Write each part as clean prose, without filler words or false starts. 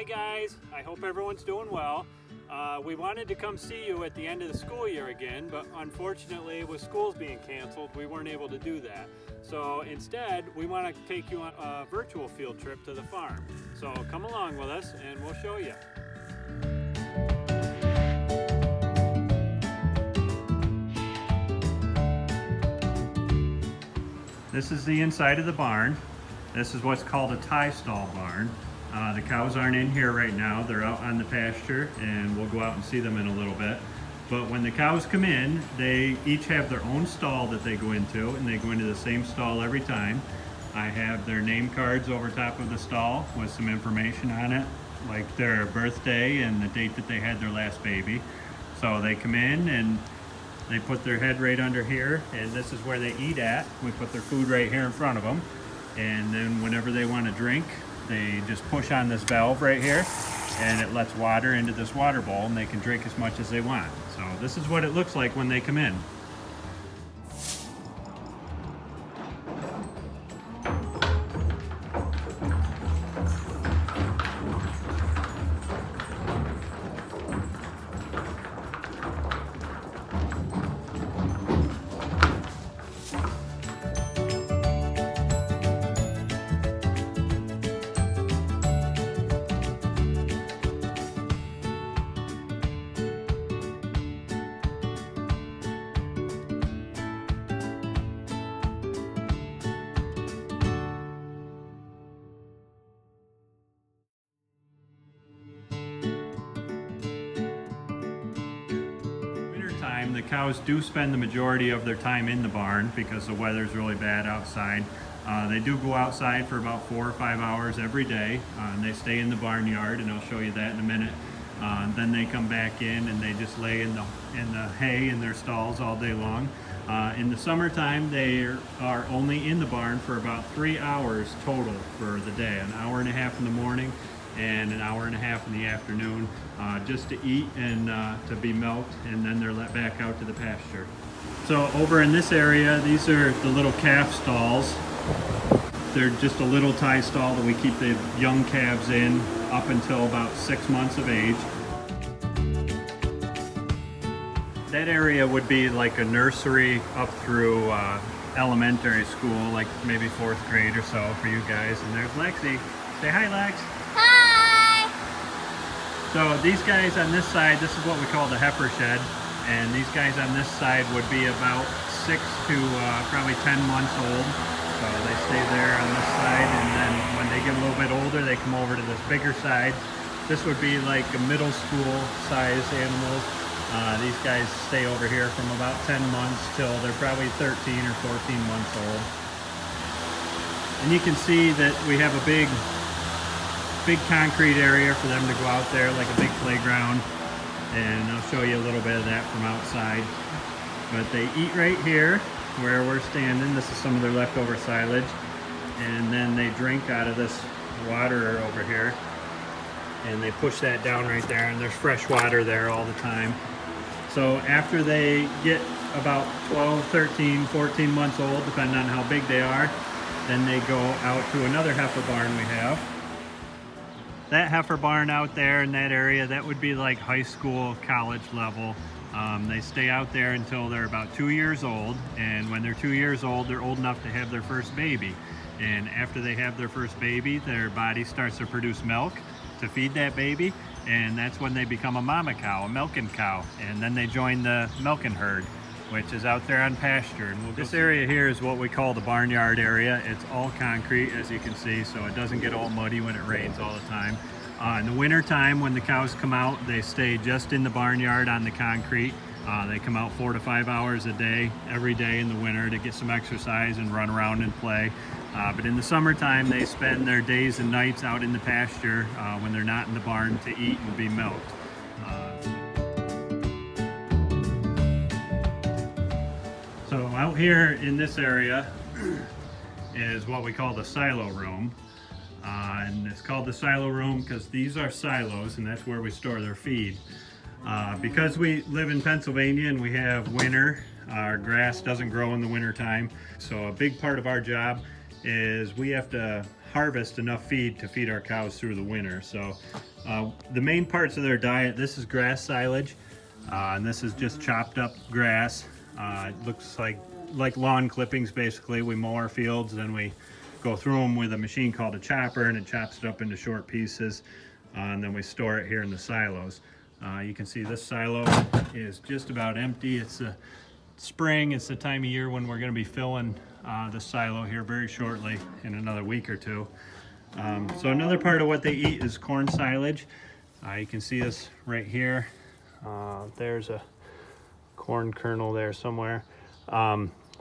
Hi guys, I hope everyone's doing well. We wanted to come see you at the end of the school year again, but unfortunately with schools being canceled, we weren't able to do that. So instead, we want to take you on a virtual field trip to the farm. So come along with us and we'll show you. This is the inside of the barn. This is what's called a tie stall barn. The cows aren't in here right now. They're out on the pasture and we'll go out and see them in a little bit. But when the cows come in, they each have their own stall that they go into, and they go into the same stall every time. I have their name cards over top of the stall with some information on it, like their birthday and the date that they had their last baby. So they come in and they put their head right under here, and this is where they eat at. We put their food right here in front of them. And then whenever they want to drink, they just push on this valve right here and it lets water into this water bowl and they can drink as much as they want. So this is what it looks like when they come in. The cows do spend the majority of their time in the barn because the weather's really bad outside. They do go outside for about 4 or 5 hours every day, and they stay in the barnyard, and I'll show you that in a minute. Then they come back in and they just lay in the hay in their stalls all day long. In the summertime, they are only in the barn for about 3 hours total for the day, an hour and a half in the morning and an hour and a half in the afternoon, just to eat and to be milked, and then they're let back out to the pasture. So over in this area, these are the little calf stalls. They're just a little tie stall that we keep the young calves in up until about 6 months of age. That area would be like a nursery up through elementary school, like maybe 4th grade or so for you guys. And there's Lexi. Say hi, Lex. Hi! So these guys on this side, this is what we call the heifer shed, and these guys on this side would be about 6 to probably 10 months old. So they stay there on this side, and then when they get a little bit older, they come over to this bigger side. This would be like a middle school size animals. These guys stay over here from about 10 months till they're probably 13 or 14 months old. And you can see that we have a big concrete area for them to go out there, like a big playground, and I'll show you a little bit of that from outside. But they eat right here where we're standing. This is some of their leftover silage, and then they drink out of this water over here, and they push that down right there, and there's fresh water there all the time. So after they get about 12, 13, 14 months old, depending on how big they are, then they go out to another heifer barn we have. That heifer barn out there in that area, that would be like high school, college level. They stay out there until they're about 2 years old, and when they're 2 years old, they're old enough to have their first baby. And after they have their first baby, their body starts to produce milk to feed that baby, and that's when they become a mama cow, a milking cow, and then they join the milking herd, which is out there on pasture. And this area here is what we call the barnyard area. It's all concrete, as you can see, so it doesn't get all muddy when it rains all the time. In the winter time, when the cows come out, they stay just in the barnyard on the concrete. They come out 4 to 5 hours a day, every day in the winter, to get some exercise and run around and play. But in the summertime, they spend their days and nights out in the pasture when they're not in the barn to eat and be milked. So out here in this area is what we call the silo room. And it's called the silo room because these are silos, and that's where we store their feed. Because we live in Pennsylvania and we have winter, our grass doesn't grow in the winter time. So a big part of our job is we have to harvest enough feed to feed our cows through the winter. So the main parts of their diet, this is grass silage, and this is just chopped up grass. It looks like lawn clippings basically. We mow our fields, then we go through them with a machine called a chopper, and it chops it up into short pieces, and then we store it here in the silos. You can see this silo is just about empty. It's a spring, it's the time of year when we're going to be filling the silo here very shortly, in another week or two. So another part of what they eat is corn silage. You can see this right here. There's a corn kernel there somewhere.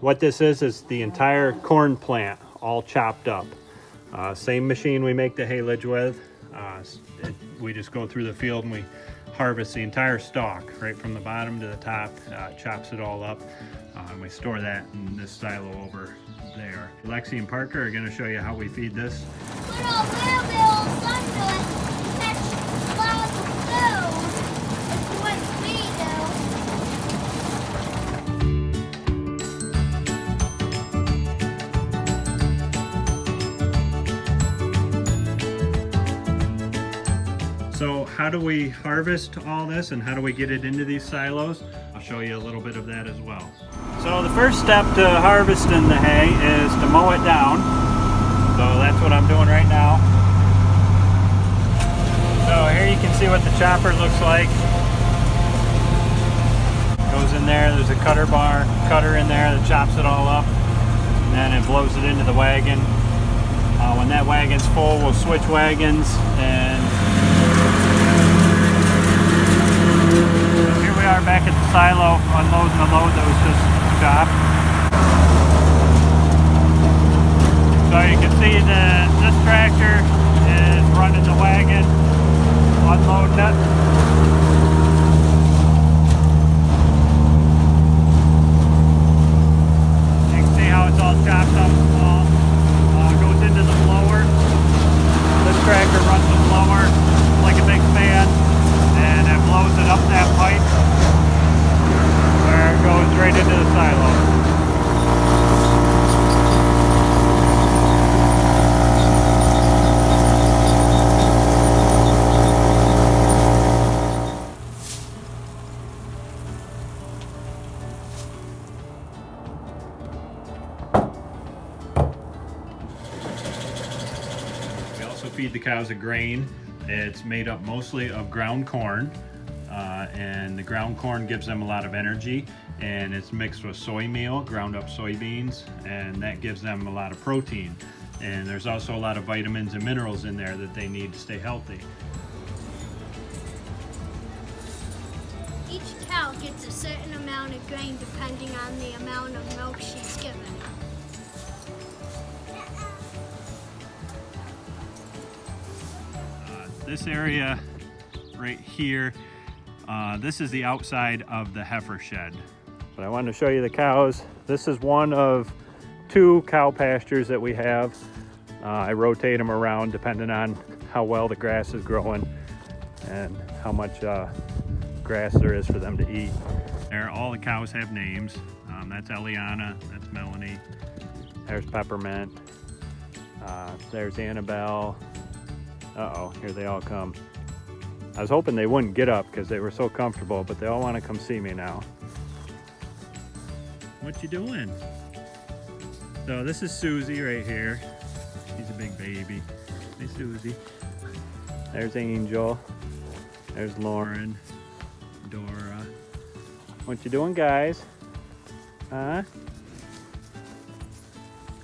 What this is the entire corn plant all chopped up. Same machine we make the haylage with. We just go through the field and we harvest the entire stalk right from the bottom to the top, chops it all up, and we store that in this silo over there. Lexi and Parker are going to show you how we feed this. So how do we harvest all this and how do we get it into these silos? I'll show you a little bit of that as well. So the first step to harvesting the hay is to mow it down. So that's what I'm doing right now. So here you can see what the chopper looks like. Goes in there, there's a cutter in there that chops it all up. And then it blows it into the wagon. When that wagon's full, we'll switch wagons, and here we are back at the silo, unloading the load that was just chopped. So you can see that this tractor is running the wagon, unloading it. You can see how it's all chopped up small. Goes into the blower. This tractor runs the blower like a big fan, and it blows it up that pipe where it goes right into the silo. We also feed the cows a grain. It's made up mostly of ground corn, and the ground corn gives them a lot of energy, and it's mixed with soy meal, ground up soybeans, and that gives them a lot of protein. And there's also a lot of vitamins and minerals in there that they need to stay healthy. Each cow gets a certain amount of grain depending on the amount of milk she's given. This area right here, this is the outside of the heifer shed. But I wanted to show you the cows. This is one of 2 cow pastures that we have. I rotate them around depending on how well the grass is growing and how much grass there is for them to eat. There, all the cows have names. That's Eliana, that's Melanie, there's Peppermint, there's Annabelle. Uh-oh, here they all come. I was hoping they wouldn't get up because they were so comfortable, but they all want to come see me now. What you doing? So this is Susie right here. She's a big baby. Hey, Susie. There's Angel. There's Lauren. Dora. What you doing, guys? Huh?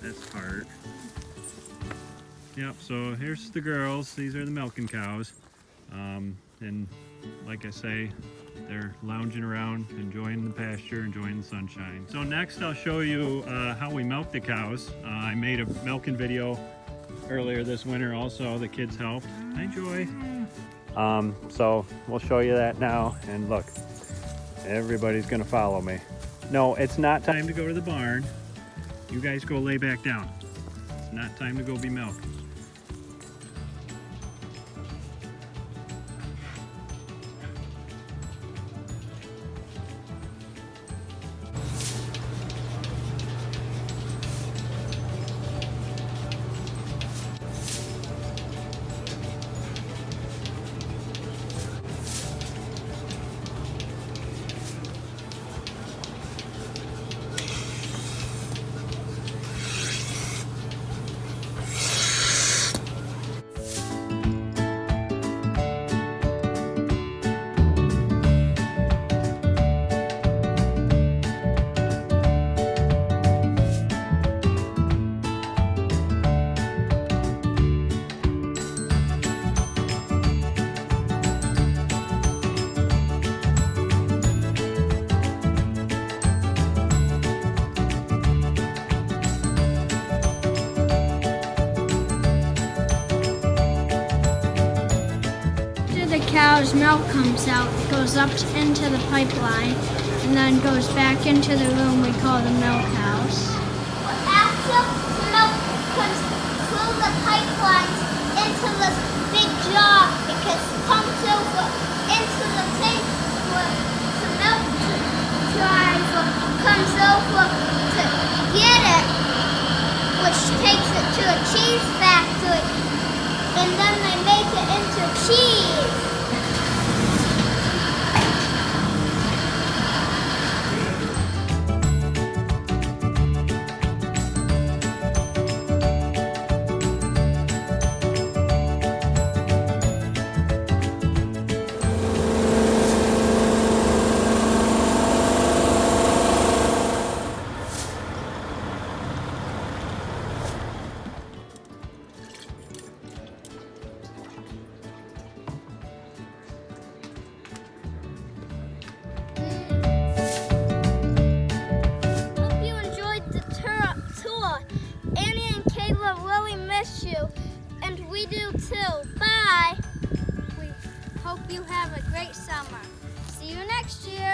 That's Hart. Yep, so here's the girls. These are the milking cows. And like I say, they're lounging around, enjoying the pasture, enjoying the sunshine. So next I'll show you how we milk the cows. I made a milking video earlier this winter also. The kids helped. Hi, Joy. So we'll show you that now. And look, everybody's gonna follow me. No, it's not time to go to the barn. You guys go lay back down. It's not time to go be milked. cow's milk comes out, it goes up into the pipeline, and then goes back into the room we call the milk house. After the milk comes through the pipelines into the big jar, it comes over into the tank where the milk driver comes over to get it, which takes it to a cheese factory, and then they make it into cheese. Hope you enjoyed the tour. Annie and Kayla really miss you, and we do too. Bye. We hope you have a great summer. See you next year.